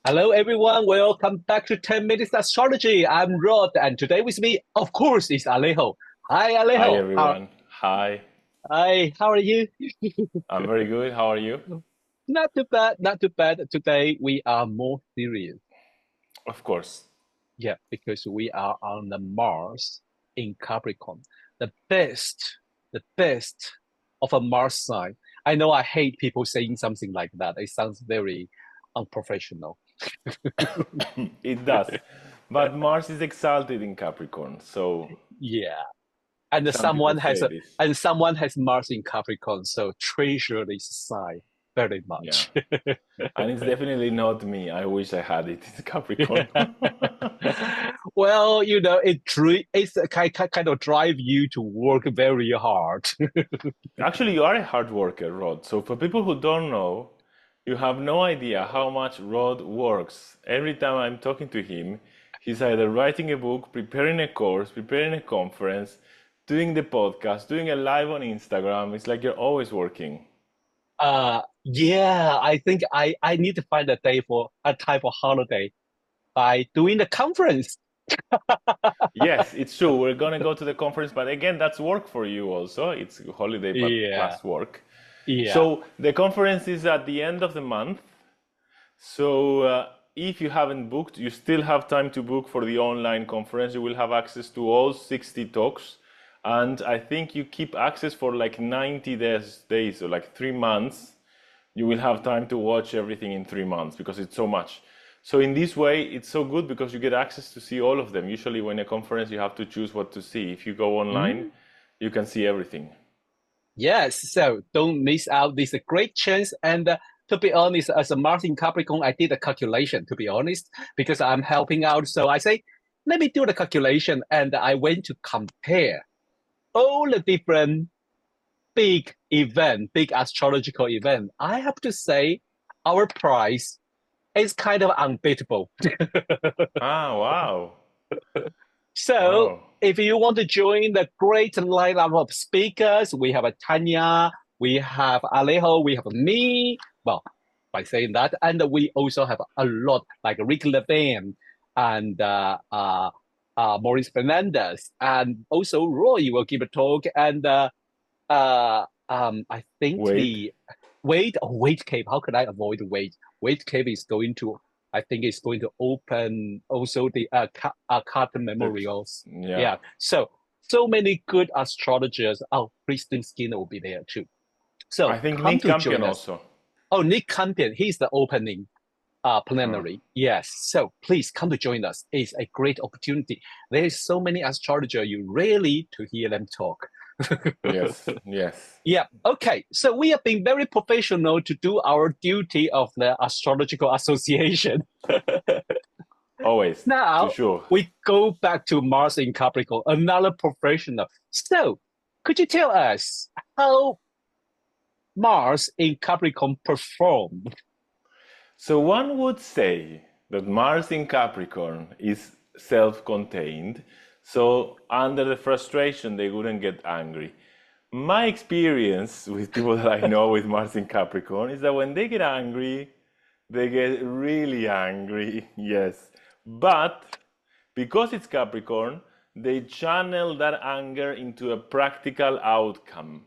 Hello, everyone. Welcome back to 10 Minutes Astrology. I'm Rod, and today with me, of course, is Alejo. Hi, Hi Alejo. everyone. Hi. Hi, how are you? I'm very good. How are you? Not too bad, not too bad. Today we are more serious. Of course. Yeah, because we are on the Mars in Capricorn. The best, the best of a Mars sign. I know I hate people saying something like that. It sounds very unprofessional. It does. But Mars is exalted in Capricorn, so Yeah. and some people someone has say a this. and someone has Mars in Capricorn, so treasure this sign very Yeah. much. And it's definitely not me. I wish I had it in Capricorn. Well, it's a kind of drive you to work very hard. Actually, you are a hard worker, Rod. So for people who don't know, you have no idea how much Rod works. Every time I'm talking to him, he's either writing a book, preparing a course, preparing a conference, doing the podcast, doing a live on Instagram. It's like you're always working. Yeah, I think I need to find a day for a type of holiday by doing the conference. Yes, it's true. We're gonna go to the conference, but again, that's work for you also. It's holiday, but Yeah, plus work. yeah. So the conference is at the end of the month. So if you haven't booked, you still have time to book for the online conference. You will have access to all 60 talks. And I think you keep access for like 90 days or like 3 months. You will have time to watch everything in 3 months because it's so much. So in this way, it's so good because you get access to see all of them. Usually when a conference, you have to choose what to see. If you go online, Mhm. you can see everything. Yes, so don't miss out. This is a great chance. And to be honest, as a Martin Capricorn, I did a calculation, to be honest, because I'm helping out. So I say, let me do the calculation. And I went to compare all the different big astrological event. I have to say, our price is kind of unbeatable. Ah, wow. So Wow. if you want to join the great lineup of speakers, we have a Tanya, we have Alejo, we have me. Well, by saying that, and we also have a lot like Rick Levine and Maurice Fernandez, and also Roy will give a talk, and I think Wait. the Wade Cave. How could I avoid Wade? Wade Cave is going to. I think it's going to open also the Carter That, Memorials. yeah. Yeah. So many good astrologers. Oh, Kristen Skinner will be there too. I So think come Nick to Campion join us. also. Oh, Nick Campion. He's the opening Oh, plenary. Yes. So please come to join us. It's a great opportunity. There is so many astrologers. You really to hear them talk. yes, yes. Yeah. Okay. So we have been very professional to do our duty of the Astrological Association. Always, to Now sure. we go back to Mars in Capricorn, another professional. So could you tell us how Mars in Capricorn performed? So one would say that Mars in Capricorn is self-contained, so under the frustration they wouldn't get angry. My experience with people that I know with Mars in Capricorn is that when they get angry, they get really angry, yes. But because it's Capricorn, they channel that anger into a practical outcome.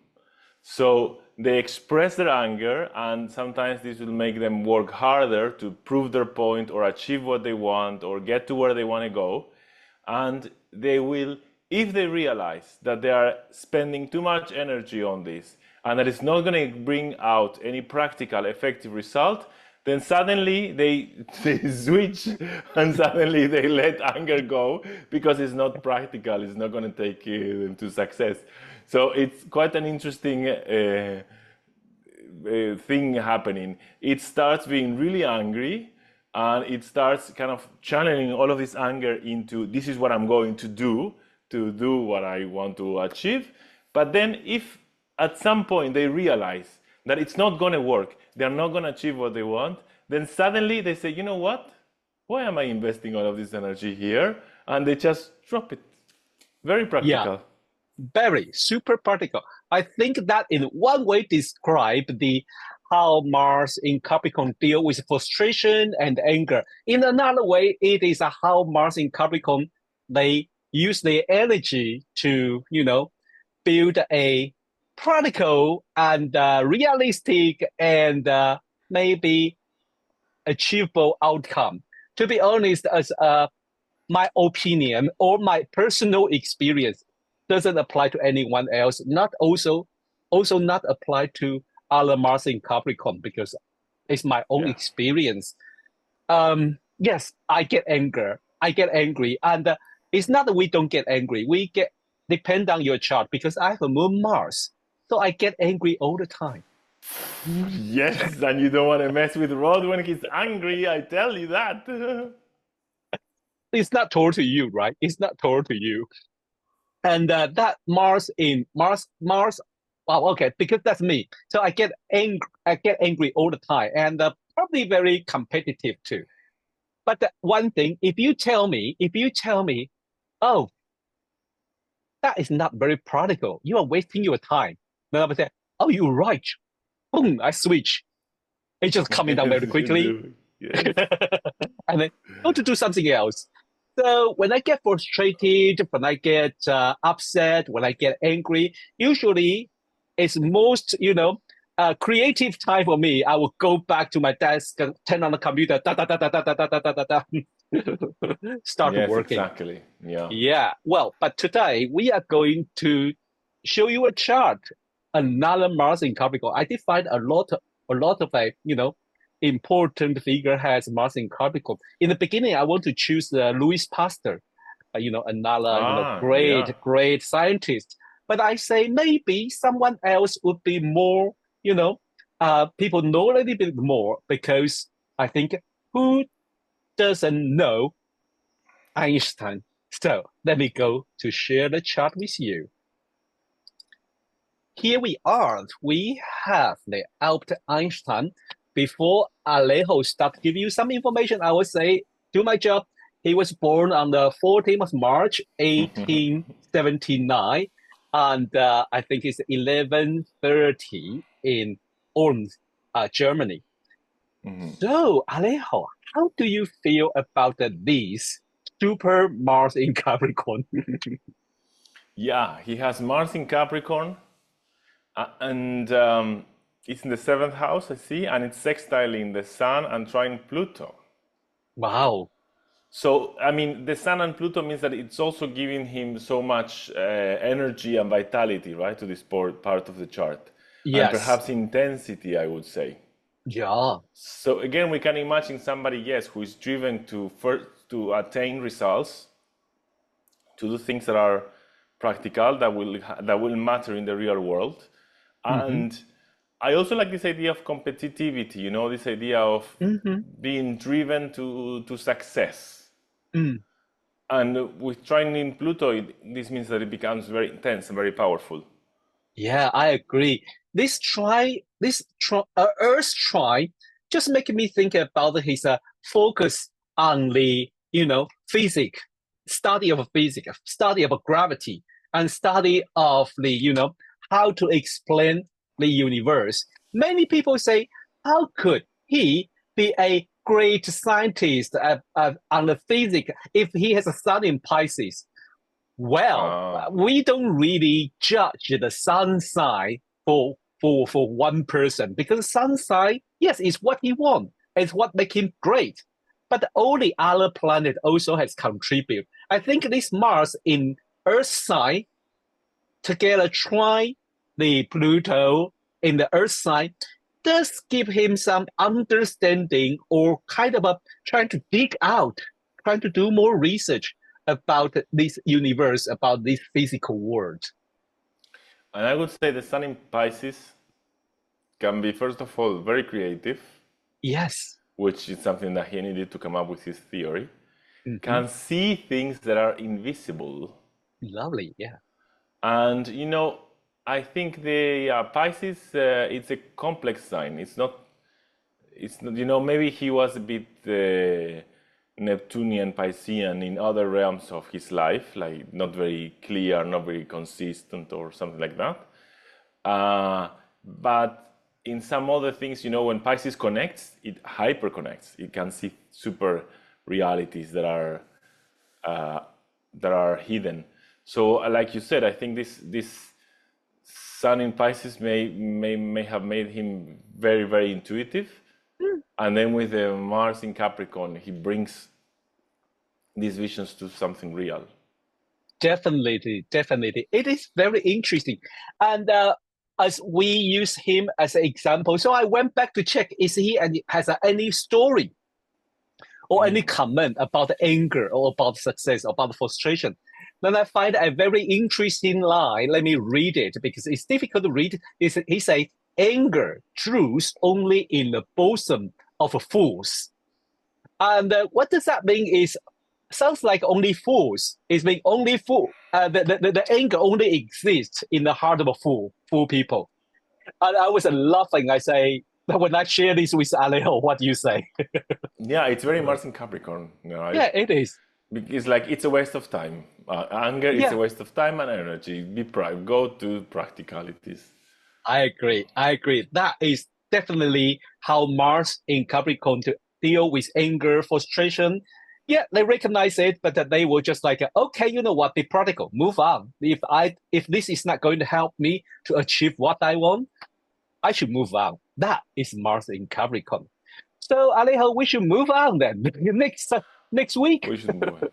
So they express their anger, and sometimes this will make them work harder to prove their point or achieve what they want or get to where they want to go. And they will, if they realize that they are spending too much energy on this and that it's not going to bring out any practical, effective result, then suddenly they switch and suddenly they let anger go because it's not practical, it's not going to take them to success. So it's quite an interesting thing happening. It starts being really angry and it starts kind of channeling all of this anger into this is what I'm going to do what I want to achieve. But then if at some point they realize that it's not going to work, they're not going to achieve what they want, then suddenly they say, you know what? Why am I investing all of this energy here? And they just drop it. Very Yeah. practical. very super practical. I think that in one way describe the how Mars in Capricorn deal with frustration and anger. In another way, it is how Mars in Capricorn they use their energy to build a practical and realistic and maybe achievable outcome. To be honest, as my opinion or my personal experience doesn't apply to anyone else. Not also not apply to other Mars in Capricorn because it's my own Yeah. experience. Yes, I get anger. I get angry, and it's not that we don't get angry. We get depend on your chart because I have a Moon Mars, so I get angry all the time. Yes, and you don't want to mess with Rod when he's angry, I tell you that. It's not told to you, right? It's not told to you. And that Mars. Well, okay, because that's me. So I get angry. I get angry all the time, and probably very competitive too. But one thing, if you tell me, oh, that is not very practical. You are wasting your time. Then I would say, oh, you're right. Boom, I switch. It's just coming down very quickly, Yes. and then go to do something else. So when I get frustrated, when I get upset, when I get angry, usually it's most, creative time for me. I will go back to my desk, turn on the computer, da da da da da da da da da da, start Yes, working. exactly. Yeah. Yeah. Well, but today we are going to show you a chart, another Mars in Capricorn. I did find a lot of important figure has Mars in Capricorn. In the beginning, I want to choose Louis Pasteur, another Yeah. great scientist. But I say maybe someone else would be more, people know a little bit more because I think who doesn't know Einstein? So let me go to share the chart with you. Here we are. We have the Albert Einstein. Before Alejo start to give you some information, I will say, do my job. He was born on the 14th of March, 1879, and I think it's 11:30 in Ulm, Germany. So, Alejo, how do you feel about these super Mars in Capricorn? Yeah, he has Mars in Capricorn, and it's in the seventh house, I see, and it's sextiling the Sun and trine Pluto. Wow. So, I mean, the Sun and Pluto means that it's also giving him so much energy and vitality, right, to this part of the chart, and Yes. perhaps intensity, I would say. Yeah. So again, we can imagine somebody, yes, who is driven to first to attain results, to do things that are practical, that will matter in the real world. Hmm. And I also like this idea of competitivity, this idea of Hmm. being driven to success. Mm. And with trining Pluto, this means that it becomes very intense and very powerful. Yeah, I agree. Earth try just making me think about his focus on the, physics, study of gravity, and study of the, how to explain the universe. Many people say, how could he be a great scientist on the physics if he has a sun in Pisces? Well, Ah, we don't really judge the sun sign for one person because sun sign, yes, is what he wants. It's what make him great. But all the other planet also has contributed. I think this Mars in Earth sign together try the Pluto in the Earth sign does give him some understanding or kind of trying to dig out, trying to do more research about this universe, about this physical world. and I would say the Sun in Pisces can be, first of all, very creative, Yes. which is something that he needed to come up with his theory, Hmm. can see things that are invisible. Lovely. Yeah. And I think the Pisces, it's a complex sign. It's not, maybe he was a bit Neptunian Piscean in other realms of his life, like not very clear, not very consistent, or something like that. But in some other things, when Pisces connects, it hyper connects. It can see super realities that are hidden. So, like you said, I think this Sun in Pisces may have made him very, very intuitive. And then with the Mars in Capricorn, he brings these visions to something real. Definitely, definitely. It is very interesting. And as we use him as an example, so I went back to check, is he has any story or any comment about anger or about success or about frustration? Then I find a very interesting line. Let me read it because it's difficult to read. He says, anger truths only in the bosom of fools. And what does that mean is, sounds like only fools. It's mean only fool. The anger only exists in the heart of a fool people. And I was laughing. I say, when I share this with Alejo, what do you say? Yeah, it's very Mars in Capricorn, right? Yeah, it is. It's like it's a waste of time. Anger is a Yeah, waste of time and energy. Go to practicalities. I agree. I agree. That is definitely how Mars in Capricorn to deal with anger, frustration. Yeah, they recognize it, but that they will just like, okay, you know what, be practical, move on. If this is not going to help me to achieve what I want, I should move on. That is Mars in Capricorn. So Alejo, we should move on then. Next week. We should move on.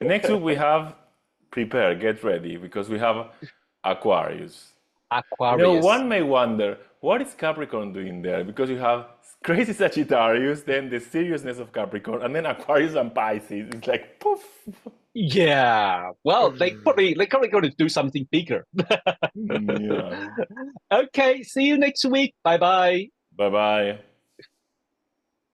Next week we have prepare, get ready, because we have Aquarius. Aquarius. One may wonder, what is Capricorn doing there? Because you have crazy Sagittarius, then the seriousness of Capricorn, and then Aquarius and Pisces. It's like poof. Yeah. Well, they're probably going to do something bigger. Yeah. Okay. See you next week. Bye bye. Bye bye.